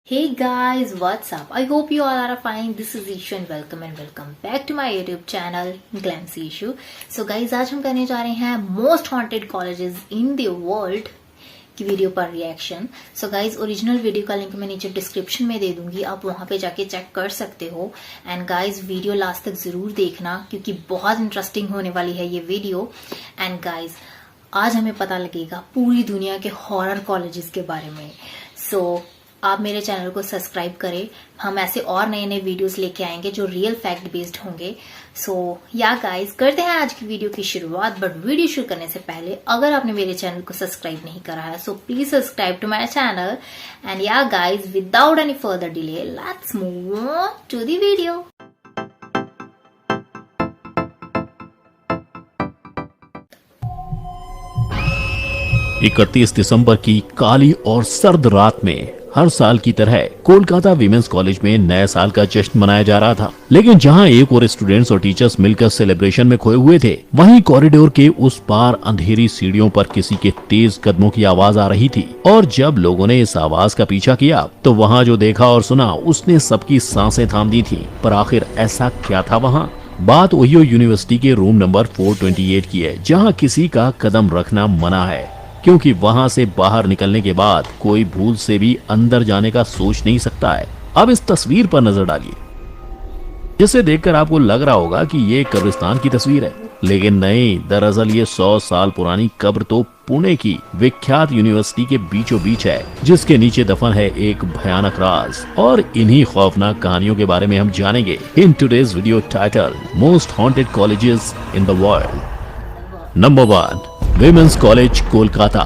Hey guys, what's up? I hope you all are fine. This is Ishu and welcome back to my YouTube channel Glimpse Issue. So guys, आज हम करने जा रहे हैं most haunted colleges in the world की video पर reaction. So guys, original video का link मैं नीचे डिस्क्रिप्शन में दे दूंगी, आप वहां पे जाके चेक कर सकते हो. एंड गाइज, वीडियो लास्ट तक जरूर देखना क्योंकि बहुत इंटरेस्टिंग होने वाली है ये वीडियो. एंड गाइज, आज हमें पता लगेगा पूरी दुनिया के हॉरर कॉलेजेस के बारे में. सो आप मेरे चैनल को सब्सक्राइब करें, हम ऐसे और नए नए वीडियोस लेके आएंगे जो रियल फैक्ट बेस्ड होंगे. सो या गाइस, करते हैं आज की वीडियो की शुरुआत. बट वीडियो शुरू करने से पहले अगर आपने मेरे चैनल को सब्सक्राइब नहीं करा है so please subscribe to my channel. And yeah guys, without any further delay let's move on to the video. इकतीस दिसंबर की काली और सर्द रात में हर साल की तरह कोलकाता विमेंस कॉलेज में नए साल का जश्न मनाया जा रहा था. लेकिन जहां एक और स्टूडेंट्स और टीचर्स मिलकर सेलिब्रेशन में खोए हुए थे, वहीं कॉरिडोर के उस पार अंधेरी सीढ़ियों पर किसी के तेज कदमों की आवाज आ रही थी. और जब लोगों ने इस आवाज का पीछा किया तो वहाँ जो देखा और सुना उसने सबकी सांसें थाम दी थी. पर आखिर ऐसा क्या था वहाँ? बात ओहियो यूनिवर्सिटी के रूम नंबर 428 की है, जहाँ किसी का कदम रखना मना है, क्योंकि वहां से बाहर निकलने के बाद कोई भूल से भी अंदर जाने का सोच नहीं सकता है. अब इस तस्वीर पर नजर डालिए, जिसे देखकर आपको लग रहा होगा कि ये कब्रिस्तान की तस्वीर है. लेकिन नहीं, दरअसल ये 100 साल पुरानी कब्र तो पुणे की विख्यात यूनिवर्सिटी के बीचों बीच है, जिसके नीचे दफन है एक भयानक राज. और इन्हीं खौफनाक कहानियों के बारे में हम जानेंगे in today's video title most haunted colleges in the world. Number 1, women's college Kolkata.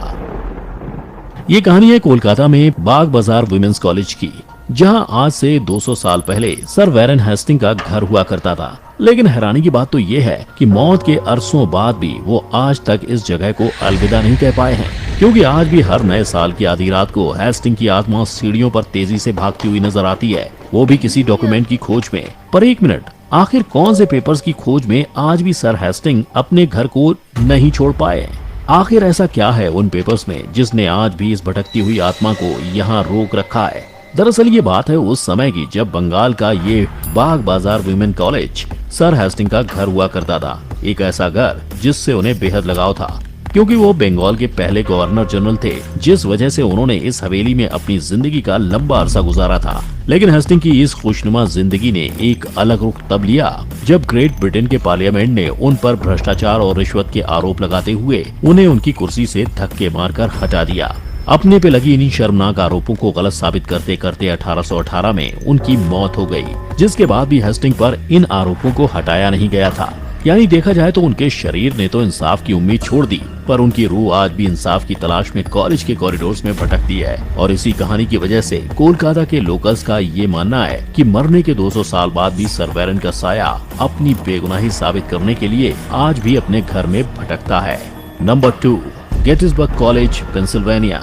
ये कहानी है कोलकाता में बाग बाजार विमेंस कॉलेज की, जहां आज से 200 साल पहले सर वैरन हेस्टिंग का घर हुआ करता था. लेकिन हैरानी की बात तो ये है कि मौत के अरसों बाद भी वो आज तक इस जगह को अलविदा नहीं कह पाए हैं, क्योंकि आज भी हर नए साल की आधी रात को हेस्टिंग की आत्मा सीढ़ियों पर तेजी से भागती हुई नजर आती है, वो भी किसी डॉक्यूमेंट की खोज में. पर एक मिनट, आखिर कौन से पेपर्स की खोज में आज भी सर हेस्टिंग अपने घर को नहीं छोड़ पाए? आखिर ऐसा क्या है उन पेपर्स में जिसने आज भी इस भटकती हुई आत्मा को यहाँ रोक रखा है? दरअसल ये बात है उस समय की जब बंगाल का ये बाग बाजार विमेन कॉलेज सर हेस्टिंग का घर हुआ करता था. एक ऐसा घर जिससे उन्हें बेहद लगाव था, क्योंकि वो बंगाल के पहले गवर्नर जनरल थे, जिस वजह से उन्होंने इस हवेली में अपनी जिंदगी का लंबा अरसा गुजारा था. लेकिन हेस्टिंग की इस खुशनुमा जिंदगी ने एक अलग रुख तब लिया जब ग्रेट ब्रिटेन के पार्लियामेंट ने उन पर भ्रष्टाचार और रिश्वत के आरोप लगाते हुए उन्हें उनकी कुर्सी से धक्के मारकर हटा दिया. अपने पे लगी इन्हीं शर्मनाक आरोपों को गलत साबित करते करते 1818 में उनकी मौत हो गई, जिसके बाद भी हेस्टिंग पर इन आरोपों को हटाया नहीं गया था. यानी देखा जाए तो उनके शरीर ने तो इंसाफ की उम्मीद छोड़ दी, पर उनकी रूह आज भी इंसाफ की तलाश में कॉलेज के कॉरिडोर्स में भटकती है. और इसी कहानी की वजह से कोलकाता के लोकल्स का ये मानना है कि मरने के 200 साल बाद भी सर वैरन का साया अपनी बेगुनाही साबित करने के लिए आज भी अपने घर में भटकता है. Number 2, Gettysburg college, Pennsylvania.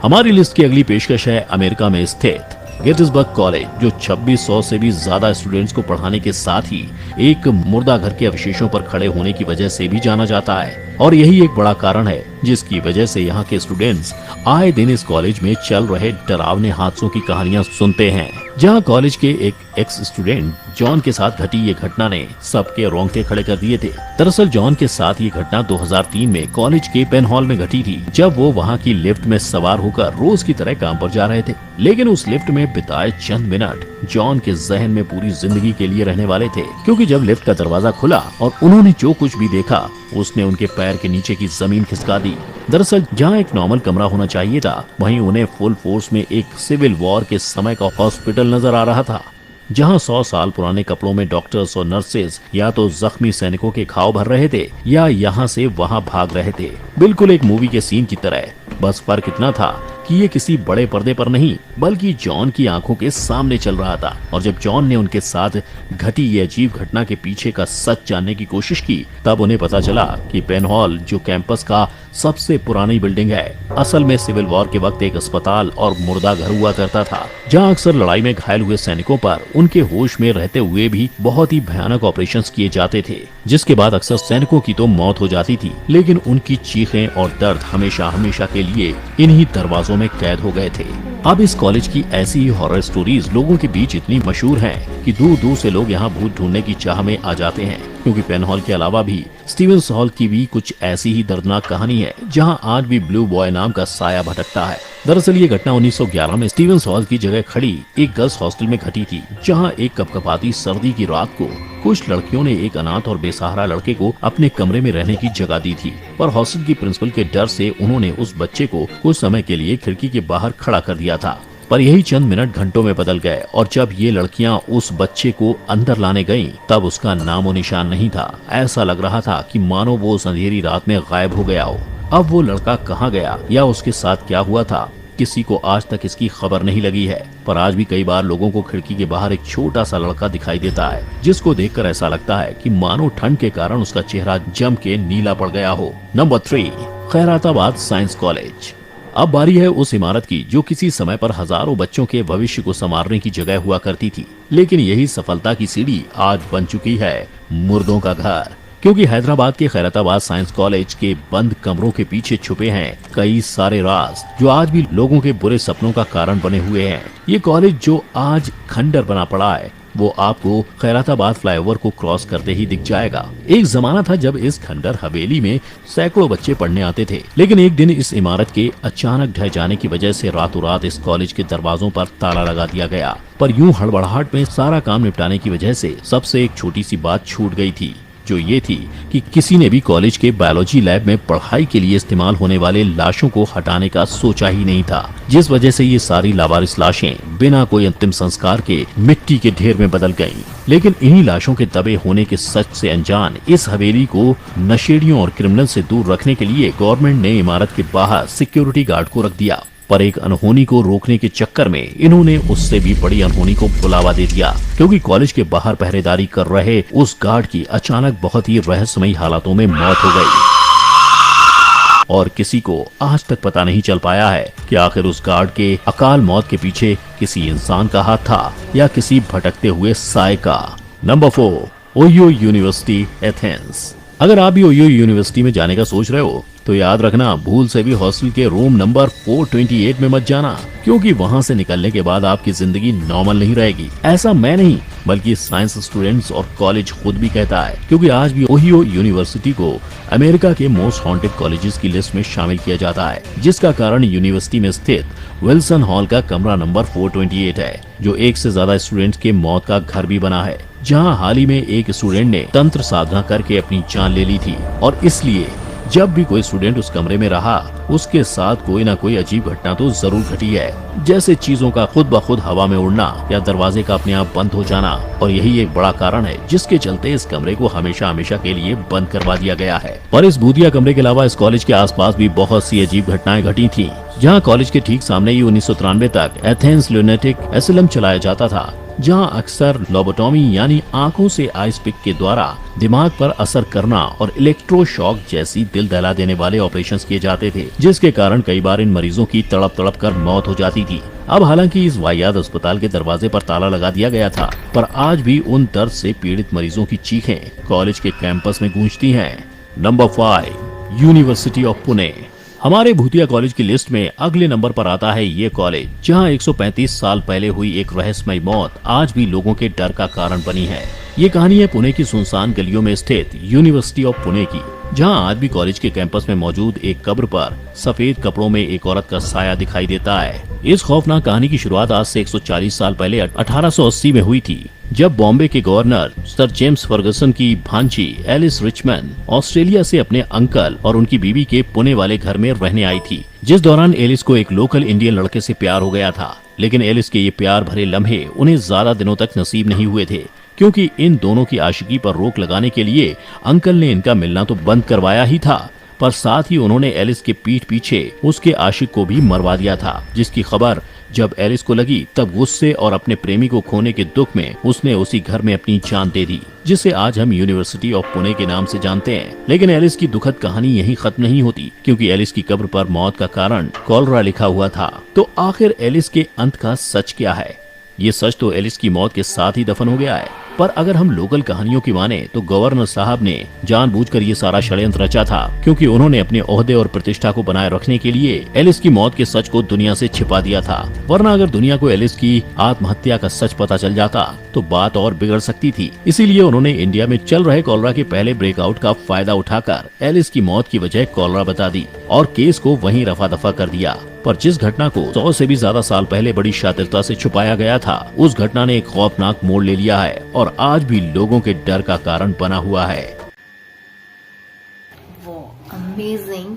हमारी लिस्ट की अगली पेशकश है अमेरिका में स्थित गेटिसबर्ग कॉलेज, जो 2600 से भी ज्यादा स्टूडेंट्स को पढ़ाने के साथ ही एक मुर्दा घर के अवशेषों पर खड़े होने की वजह से भी जाना जाता है. और यही एक बड़ा कारण है जिसकी वजह से यहाँ के स्टूडेंट्स आए दिन इस कॉलेज में चल रहे डरावने हादसों की कहानियां सुनते हैं. जहाँ कॉलेज के एक एक्स स्टूडेंट जॉन के साथ घटी ये घटना ने सबके रोंगटे खड़े कर दिए थे. दरअसल जॉन के साथ ये घटना 2003 में कॉलेज के पेन हॉल में घटी थी, जब वो वहाँ की लिफ्ट में सवार होकर रोज की तरह काम पर जा रहे थे. लेकिन उस लिफ्ट में बिताए चंद मिनट जॉन के जहन में पूरी जिंदगी के लिए रहने वाले थे, क्योंकि जब लिफ्ट का दरवाजा खुला और उन्होंने जो कुछ भी देखा उसने उनके पैर के नीचे की जमीन खिसका दी. दरअसल जहाँ एक नॉर्मल कमरा होना चाहिए था, वहीं उन्हें फुल फोर्स में एक सिविल वॉर के समय का हॉस्पिटल नजर आ रहा था, जहां 100 साल पुराने कपड़ों में डॉक्टर्स और नर्सेज या तो जख्मी सैनिकों के घाव भर रहे थे या यहाँ से वहाँ भाग रहे थे. बिल्कुल एक मूवी के सीन की तरह. बस फर्क इतना था कि ये किसी बड़े पर्दे पर नहीं बल्कि जॉन की आंखों के सामने चल रहा था. और जब जॉन ने उनके साथ घटी ये अजीब घटना के पीछे का सच जानने की कोशिश की, तब उन्हें पता चला कि पेन हॉल, जो कैंपस का सबसे पुरानी बिल्डिंग है, असल में सिविल वॉर के वक्त एक अस्पताल और मुर्दा घर हुआ करता था, जहां अक्सर लड़ाई में घायल हुए सैनिकों पर उनके होश में रहते हुए भी बहुत ही भयानक ऑपरेशंस किए जाते थे, जिसके बाद अक्सर सैनिकों की तो मौत हो जाती थी, लेकिन उनकी चीखें और दर्द हमेशा हमेशा के लिए इन्हीं दरवाजों में कैद हो गए थे। अब इस कॉलेज की ऐसी ही हॉरर स्टोरीज लोगों के बीच इतनी मशहूर हैं कि दूर दूर से लोग यहाँ भूत ढूंढने की चाह में आ जाते हैं, क्योंकि पेन हॉल के अलावा भी स्टीवेंस हॉल की भी कुछ ऐसी ही दर्दनाक कहानी है, जहाँ आज भी ब्लू बॉय नाम का साया भटकता है। दरअसल ये घटना 1911 में स्टीवेंस हॉल की जगह खड़ी एक गर्ल्स हॉस्टल में घटी थी, जहाँ एक कपकपाती सर्दी की रात को कुछ लड़कियों ने एक अनाथ और बेसहारा लड़के को अपने कमरे में रहने की जगह दी थी, पर हॉस्टल की प्रिंसिपल के डर से उन्होंने उस बच्चे को कुछ समय के लिए खिड़की के बाहर खड़ा कर दिया था। पर यही चंद मिनट घंटों में बदल गए और जब ये लड़कियां उस बच्चे को अंदर लाने गईं, तब उसका नामो निशान नहीं था। ऐसा लग रहा था कि मानो वो उस अंधेरी रात में गायब हो गया हो। अब वो लड़का कहाँ गया या उसके साथ क्या हुआ था, किसी को आज तक इसकी खबर नहीं लगी है। पर आज भी कई बार लोगों को खिड़की के बाहर एक छोटा सा लड़का दिखाई देता है, जिसको देखकर ऐसा लगता है कि मानो ठंड के कारण उसका चेहरा जम के नीला पड़ गया हो। Number 3, Khairatabad science college. अब बारी है उस इमारत की जो किसी समय पर हजारों बच्चों के भविष्य को संवारने की जगह हुआ करती थी, लेकिन यही सफलता की सीढ़ी आज बन चुकी है मुर्दों का घर। क्योंकि हैदराबाद के खैराताबाद साइंस कॉलेज के बंद कमरों के पीछे छुपे हैं कई सारे राज, जो आज भी लोगों के बुरे सपनों का कारण बने हुए हैं। ये कॉलेज जो आज खंडर बना पड़ा है, वो आपको खैराताबाद फ्लाईओवर को क्रॉस करते ही दिख जाएगा। एक जमाना था जब इस खंडर हवेली में सैकड़ों बच्चे पढ़ने आते थे, लेकिन एक दिन इस इमारत के अचानक ढह जाने की वजह से रातों रात इस कॉलेज के दरवाजों पर ताला लगा दिया गया। पर यूं हड़बड़ाहट में सारा काम निपटाने की वजह से सबसे एक छोटी सी बात छूट गई थी, जो ये थी कि किसी ने भी कॉलेज के बायोलॉजी लैब में पढ़ाई के लिए इस्तेमाल होने वाले लाशों को हटाने का सोचा ही नहीं था, जिस वजह से ये सारी लावारिस लाशें बिना कोई अंतिम संस्कार के मिट्टी के ढेर में बदल गईं। लेकिन इन्हीं लाशों के दबे होने के सच से अनजान इस हवेली को नशेड़ियों और क्रिमिनल से दूर रखने के लिए गवर्नमेंट ने इमारत के बाहर सिक्योरिटी गार्ड को रख दिया। पर एक अनहोनी को रोकने के चक्कर में इन्होंने उससे भी बड़ी अनहोनी को बुलावा दे दिया, क्योंकि कॉलेज के बाहर पहरेदारी कर रहे उस गार्ड की अचानक बहुत ही रहस्यमयी हालातों में मौत हो गई। और किसी को आज तक पता नहीं चल पाया है कि आखिर उस गार्ड के अकाल मौत के पीछे किसी इंसान का हाथ था या किसी भटकते हुए साए का। Number 4, OYO university Athens. अगर आप भी ओयो यूनिवर्सिटी में जाने का सोच रहे हो तो याद रखना, भूल से भी हॉस्टल के रूम नंबर 428 में मत जाना, क्योंकि वहां से निकलने के बाद आपकी जिंदगी नॉर्मल नहीं रहेगी। ऐसा मैं नहीं बल्कि साइंस स्टूडेंट्स और कॉलेज खुद भी कहता है, क्योंकि आज भी ओहियो यूनिवर्सिटी को अमेरिका के मोस्ट हॉन्टेड कॉलेजेस की लिस्ट में शामिल किया जाता है, जिसका कारण यूनिवर्सिटी में स्थित विल्सन हॉल का कमरा नंबर 428 है, जो एक से ज्यादा स्टूडेंट्स के मौत का घर भी बना है, जहाँ हाल ही में एक स्टूडेंट ने तंत्र साधना करके अपनी जान ले ली थी। और इसलिए जब भी कोई स्टूडेंट उस कमरे में रहा, उसके साथ कोई ना कोई अजीब घटना तो जरूर घटी है, जैसे चीजों का खुद ब खुद हवा में उड़ना या दरवाजे का अपने आप बंद हो जाना। और यही एक बड़ा कारण है जिसके चलते इस कमरे को हमेशा हमेशा के लिए बंद करवा दिया गया है। पर इस भूतिया कमरे के अलावा इस कॉलेज के आसपास भी बहुत सी अजीब घटनाएं घटी थी। जहाँ कॉलेज के ठीक सामने ही 1993 तक एथेंस ल्यूनेटिक एसिलम चलाया जाता था, जहां अक्सर लोबोटॉमी यानी आंखों से आइस पिक के द्वारा दिमाग पर असर करना और इलेक्ट्रोशॉक जैसी दिल दहला देने वाले ऑपरेशंस किए जाते थे, जिसके कारण कई बार इन मरीजों की तड़प तड़प कर मौत हो जाती थी। अब हालांकि इस वाहियात अस्पताल के दरवाजे पर ताला लगा दिया गया था, पर आज भी उन दर्द से पीड़ित मरीजों की चीखें कॉलेज के कैंपस में गूंजती हैं। Number 5, university of Pune. हमारे भूतिया कॉलेज की लिस्ट में अगले नंबर पर आता है ये कॉलेज, जहां 135 साल पहले हुई एक रहस्यमयी मौत आज भी लोगों के डर का कारण बनी है। ये कहानी है पुणे की सुनसान गलियों में स्थित यूनिवर्सिटी ऑफ पुणे की, जहां आज भी कॉलेज के कैंपस में मौजूद एक कब्र पर सफेद कपड़ों में एक औरत का साया दिखाई देता है। इस खौफनाक कहानी की शुरुआत आज से 140 साल पहले 1880 में हुई थी, जब बॉम्बे के गवर्नर सर जेम्स फर्गसन की भांजी एलिस रिचमैन ऑस्ट्रेलिया से अपने अंकल और उनकी बीवी के पुणे वाले घर में रहने आई थी, जिस दौरान एलिस को एक लोकल इंडियन लड़के से प्यार हो गया था। लेकिन एलिस के ये प्यार भरे लम्हे उन्हें ज्यादा दिनों तक नसीब नहीं हुए थे, क्योंकि इन दोनों की आशिकी पर रोक लगाने के लिए अंकल ने इनका मिलना तो बंद करवाया ही था, पर साथ ही उन्होंने एलिस के पीठ पीछे उसके आशिक को भी मरवा दिया था, जिसकी खबर जब एलिस को लगी तब गुस्से और अपने प्रेमी को खोने के दुख में उसने उसी घर में अपनी जान दे दी, जिसे आज हम यूनिवर्सिटी ऑफ पुणे के नाम से जानते हैं। लेकिन एलिस की दुखद कहानी यहीं खत्म नहीं होती, क्योंकि एलिस की कब्र पर मौत का कारण कॉलरा लिखा हुआ था। तो आखिर एलिस के अंत का सच क्या है? ये सच तो एलिस की मौत के साथ ही दफन हो गया है, पर अगर हम लोकल कहानियों की माने तो गवर्नर साहब ने जानबूझकर ये सारा षड्यंत्र रचा था, क्योंकि उन्होंने अपने ओहदे और प्रतिष्ठा को बनाए रखने के लिए एलिस की मौत के सच को दुनिया से छिपा दिया था। वरना अगर दुनिया को एलिस की आत्महत्या का सच पता चल जाता तो बात और बिगड़ सकती थी। इसीलिए उन्होंने इंडिया में चल रहे कॉलरा के पहले ब्रेकआउट का फायदा उठाकर एलिस की मौत की वजह कॉलरा बता दी और केस को वहीं रफा दफा कर दिया। पर जिस घटना को 100 से भी ज्यादा साल पहले बड़ी शातिरता से छुपाया गया था, उस घटना ने एक खौफनाक मोड़ ले लिया है और आज भी लोगों के डर का कारण बना हुआ है। वो अमेजिंग,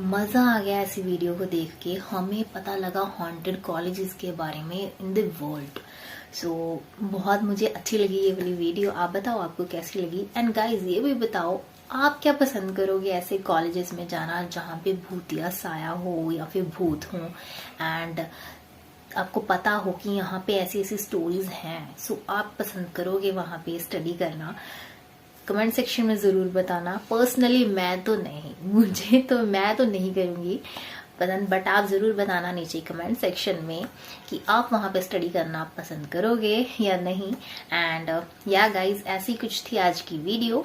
मजा आ गया ऐसी वीडियो को देख के। हमें पता लगा हॉन्टेड कॉलेजेस के बारे में इन द वर्ल्ड। सो बहुत मुझे अच्छी लगी ये वाली वीडियो। आप बताओ आपको कैसी लगी। एंड गाइस ये भी बताओ आप क्या पसंद करोगे ऐसे कॉलेजेस में जाना जहाँ पे भूतिया साया हो या फिर भूत हो एंड आपको पता हो कि यहाँ पे ऐसी ऐसी स्टोरीज हैं। सो आप पसंद करोगे वहाँ पे स्टडी करना? कमेंट सेक्शन में जरूर बताना। पर्सनली मैं तो नहीं करूँगी पसंद, बट आप जरूर बताना नीचे कमेंट सेक्शन में कि आप वहाँ पे स्टडी करना पसंद करोगे या नहीं। एंड या गाइज ऐसी कुछ थी आज की वीडियो।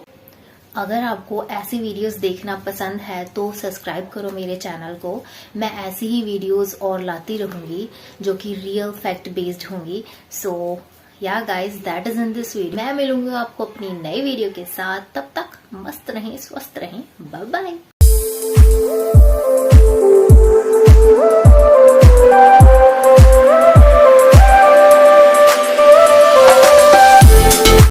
अगर आपको ऐसी वीडियोस देखना पसंद है तो सब्सक्राइब करो मेरे चैनल को। मैं ऐसी ही वीडियोस और लाती रहूंगी जो कि रियल फैक्ट बेस्ड होंगी। सो yeah guys that is in this video. मैं मिलूंगी आपको अपनी नई वीडियो के साथ। तब तक मस्त रहें, स्वस्थ रहें। Bye bye.